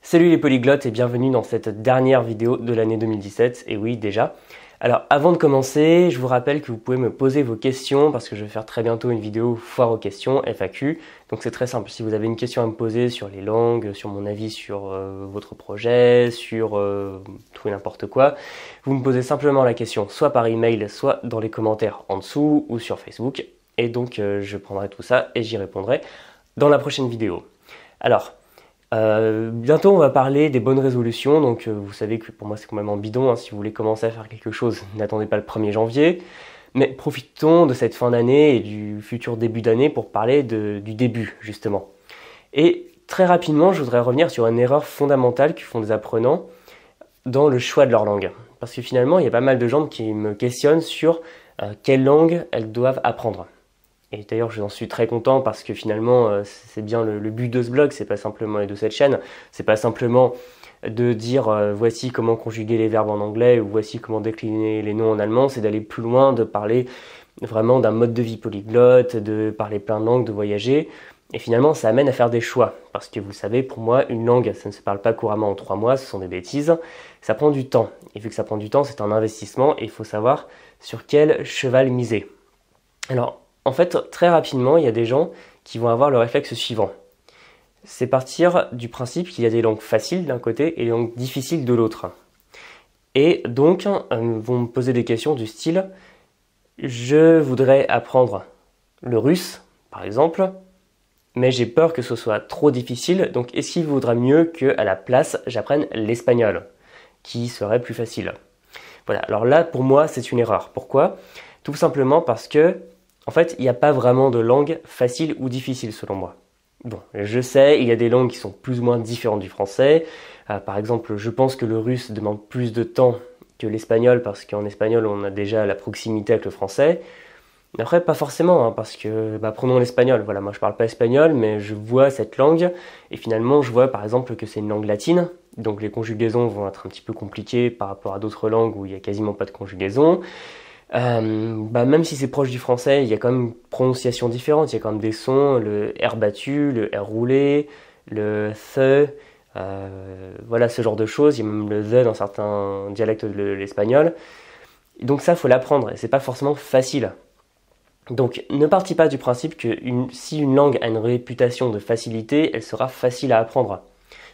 Salut les polyglottes et bienvenue dans cette dernière vidéo de l'année 2017, et oui déjà. Alors avant de commencer, je vous rappelle que vous pouvez me poser vos questions parce que je vais faire très bientôt une vidéo foire aux questions, FAQ. Donc c'est très simple, si vous avez une question à me poser sur les langues, sur mon avis sur votre projet, sur tout et n'importe quoi, vous me posez simplement la question soit par email, soit dans les commentaires en dessous ou sur Facebook. Et donc je prendrai tout ça et j'y répondrai dans la prochaine vidéo. Alors, bientôt on va parler des bonnes résolutions, donc vous savez que pour moi c'est complètement bidon, si vous voulez commencer à faire quelque chose, n'attendez pas le 1er janvier, mais profitons de cette fin d'année et du futur début d'année pour parler du début justement. Et très rapidement je voudrais revenir sur une erreur fondamentale que font des apprenants dans le choix de leur langue. Parce que finalement il y a pas mal de gens qui me questionnent sur quelle langue elles doivent apprendre. Et d'ailleurs, j'en suis très content parce que finalement, c'est bien le but de ce blog, c'est pas simplement, et de cette chaîne, c'est pas simplement de dire voici comment conjuguer les verbes en anglais ou voici comment décliner les noms en allemand, c'est d'aller plus loin, de parler vraiment d'un mode de vie polyglotte, de parler plein de langues, de voyager. Et finalement, ça amène à faire des choix. Parce que vous savez, pour moi, une langue, ça ne se parle pas couramment en 3 mois, ce sont des bêtises. Ça prend du temps. Et vu que ça prend du temps, c'est un investissement et il faut savoir sur quel cheval miser. Alors, en fait, très rapidement, il y a des gens qui vont avoir le réflexe suivant. C'est partir du principe qu'il y a des langues faciles d'un côté et des langues difficiles de l'autre. Et donc, vont me poser des questions du style « Je voudrais apprendre le russe, par exemple, mais j'ai peur que ce soit trop difficile, donc est-ce qu'il vaudrait mieux qu'à la place, j'apprenne l'espagnol, qui serait plus facile ?» Voilà, alors là, pour moi, c'est une erreur. Pourquoi ? Tout simplement parce que en fait, il n'y a pas vraiment de langue facile ou difficile selon moi. Bon, je sais, il y a des langues qui sont plus ou moins différentes du français. Par exemple, je pense que le russe demande plus de temps que l'espagnol parce qu'en espagnol, on a déjà la proximité avec le français. Mais après, pas forcément, parce que prenons l'espagnol. Voilà, moi je parle pas espagnol, mais je vois cette langue et finalement, je vois par exemple que c'est une langue latine. Donc les conjugaisons vont être un petit peu compliquées par rapport à d'autres langues où il y a quasiment pas de conjugaison. Même si c'est proche du français, il y a quand même une prononciation différente, il y a quand même des sons, le R battu, le R roulé, le THE, voilà ce genre de choses, il y a même le THE dans certains dialectes de l'espagnol. Donc ça, faut l'apprendre et c'est pas forcément facile. Donc ne partez pas du principe que si une langue a une réputation de facilité, elle sera facile à apprendre.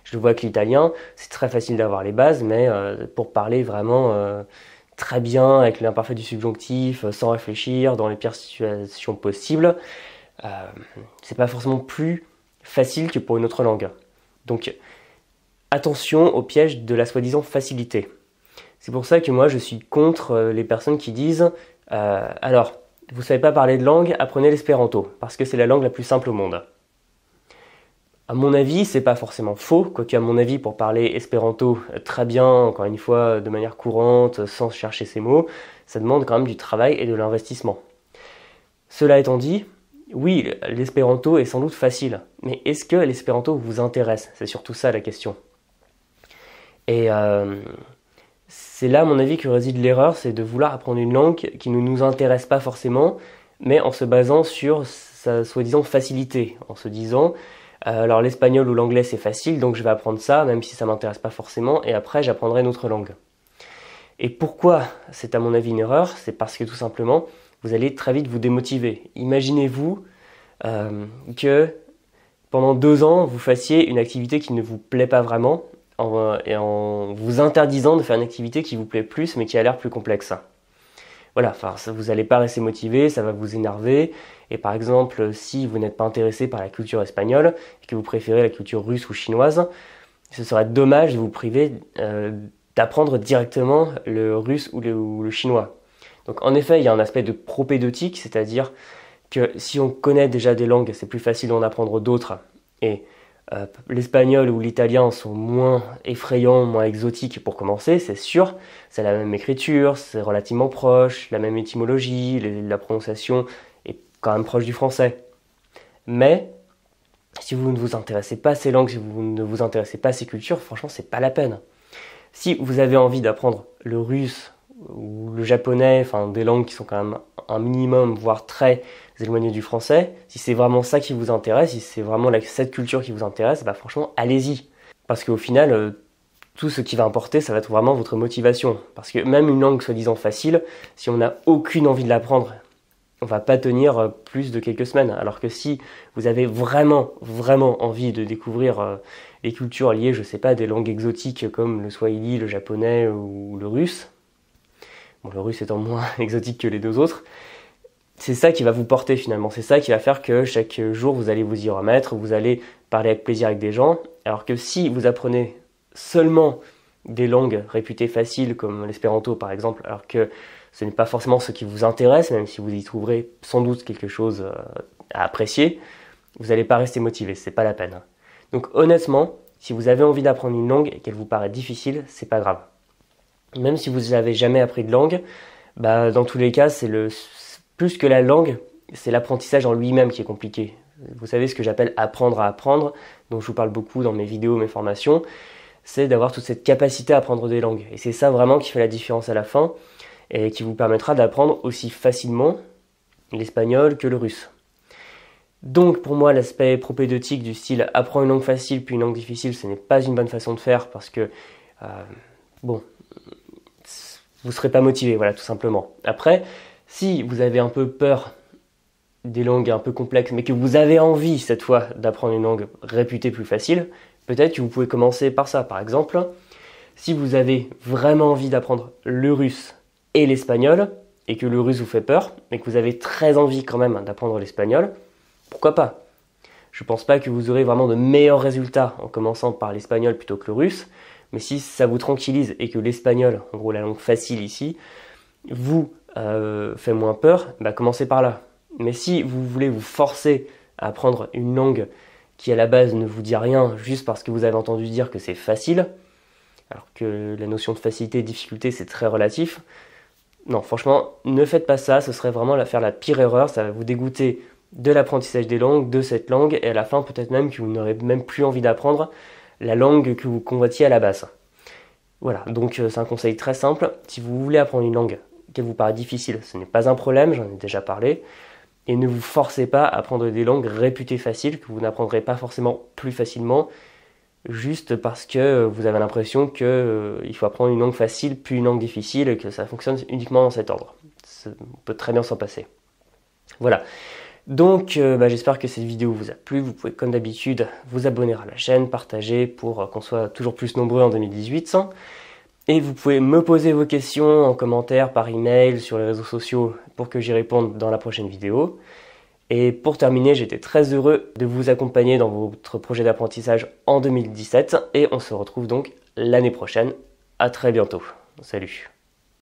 Je le vois avec l'italien, c'est très facile d'avoir les bases, mais pour parler vraiment très bien avec l'imparfait du subjonctif, sans réfléchir, dans les pires situations possibles, c'est pas forcément plus facile que pour une autre langue. Donc attention au piège de la soi-disant facilité. C'est pour ça que moi je suis contre les personnes qui disent alors, vous savez pas parler de langue, apprenez l'espéranto, parce que c'est la langue la plus simple au monde. À mon avis, c'est pas forcément faux, quoique à mon avis, pour parler espéranto très bien, encore une fois, de manière courante, sans chercher ses mots, ça demande quand même du travail et de l'investissement. Cela étant dit, oui, l'espéranto est sans doute facile, mais est-ce que l'espéranto vous intéresse ? C'est surtout ça la question. Et c'est là, à mon avis, que réside l'erreur, c'est de vouloir apprendre une langue qui ne nous intéresse pas forcément, mais en se basant sur sa soi-disant facilité, en se disant alors l'espagnol ou l'anglais c'est facile, donc je vais apprendre ça, même si ça m'intéresse pas forcément, et après j'apprendrai une autre langue. Et pourquoi c'est à mon avis une erreur ? C'est parce que tout simplement, vous allez très vite vous démotiver. Imaginez-vous que pendant 2 ans, vous fassiez une activité qui ne vous plaît pas vraiment, en vous interdisant de faire une activité qui vous plaît plus, mais qui a l'air plus complexe. Voilà, vous n'allez pas rester motivé, ça va vous énerver. Et par exemple, si vous n'êtes pas intéressé par la culture espagnole et que vous préférez la culture russe ou chinoise, ce serait dommage de vous priver d'apprendre directement le russe ou le chinois. Donc en effet, il y a un aspect de propédeutique, c'est-à-dire que si on connaît déjà des langues, c'est plus facile d'en apprendre d'autres. Et l'espagnol ou l'italien sont moins effrayants, moins exotiques pour commencer, c'est sûr. C'est la même écriture, c'est relativement proche, la même étymologie, la prononciation est quand même proche du français. Mais si vous ne vous intéressez pas à ces langues, si vous ne vous intéressez pas à ces cultures, franchement, c'est pas la peine. Si vous avez envie d'apprendre le russe ou le japonais, enfin des langues qui sont quand même un minimum, voire très éloignées du français, si c'est vraiment ça qui vous intéresse, si c'est vraiment cette culture qui vous intéresse, franchement, allez-y. Parce qu'au final, tout ce qui va importer, ça va être vraiment votre motivation. Parce que même une langue soi-disant facile, si on n'a aucune envie de l'apprendre, on va pas tenir plus de quelques semaines. Alors que si vous avez vraiment envie de découvrir les cultures liées, je sais pas, à des langues exotiques comme le swahili, le japonais ou le russe, bon, le russe étant moins exotique que les deux autres, c'est ça qui va vous porter finalement. C'est ça qui va faire que chaque jour vous allez vous y remettre, vous allez parler avec plaisir avec des gens. Alors que si vous apprenez seulement des langues réputées faciles comme l'espéranto par exemple, alors que ce n'est pas forcément ce qui vous intéresse, même si vous y trouverez sans doute quelque chose à apprécier, vous n'allez pas rester motivé, c'est pas la peine. Donc honnêtement, si vous avez envie d'apprendre une langue et qu'elle vous paraît difficile, c'est pas grave. Même si vous n'avez jamais appris de langue, dans tous les cas, plus que la langue, c'est l'apprentissage en lui-même qui est compliqué. Vous savez ce que j'appelle apprendre à apprendre, dont je vous parle beaucoup dans mes vidéos, mes formations, c'est d'avoir toute cette capacité à apprendre des langues. Et c'est ça vraiment qui fait la différence à la fin, et qui vous permettra d'apprendre aussi facilement l'espagnol que le russe. Donc pour moi, l'aspect propédeutique du style apprends une langue facile puis une langue difficile, ce n'est pas une bonne façon de faire parce que vous ne serez pas motivé, voilà, tout simplement. Après, si vous avez un peu peur des langues un peu complexes, mais que vous avez envie cette fois d'apprendre une langue réputée plus facile, peut-être que vous pouvez commencer par ça. Par exemple, si vous avez vraiment envie d'apprendre le russe et l'espagnol, et que le russe vous fait peur, et que vous avez très envie quand même d'apprendre l'espagnol, pourquoi pas? Je pense pas que vous aurez vraiment de meilleurs résultats en commençant par l'espagnol plutôt que le russe, mais si ça vous tranquillise et que l'espagnol, en gros la langue facile ici, vous fait moins peur, commencez par là. Mais si vous voulez vous forcer à apprendre une langue qui à la base ne vous dit rien juste parce que vous avez entendu dire que c'est facile, alors que la notion de facilité et de difficulté c'est très relatif, non, franchement, ne faites pas ça, ce serait vraiment faire la pire erreur, ça va vous dégoûter de l'apprentissage des langues, de cette langue, et à la fin peut-être même que vous n'aurez même plus envie d'apprendre la langue que vous convoitiez à la base. Voilà, donc c'est un conseil très simple, si vous voulez apprendre une langue qui vous paraît difficile, ce n'est pas un problème, j'en ai déjà parlé, et ne vous forcez pas à apprendre des langues réputées faciles que vous n'apprendrez pas forcément plus facilement, juste parce que vous avez l'impression qu'il faut apprendre une langue facile puis une langue difficile et que ça fonctionne uniquement dans cet ordre. On peut très bien s'en passer. Voilà. Donc j'espère que cette vidéo vous a plu. Vous pouvez comme d'habitude vous abonner à la chaîne, partager pour qu'on soit toujours plus nombreux en 2018. Et vous pouvez me poser vos questions en commentaire, par email, sur les réseaux sociaux pour que j'y réponde dans la prochaine vidéo. Et pour terminer, j'étais très heureux de vous accompagner dans votre projet d'apprentissage en 2017 et on se retrouve donc l'année prochaine. À très bientôt. Salut.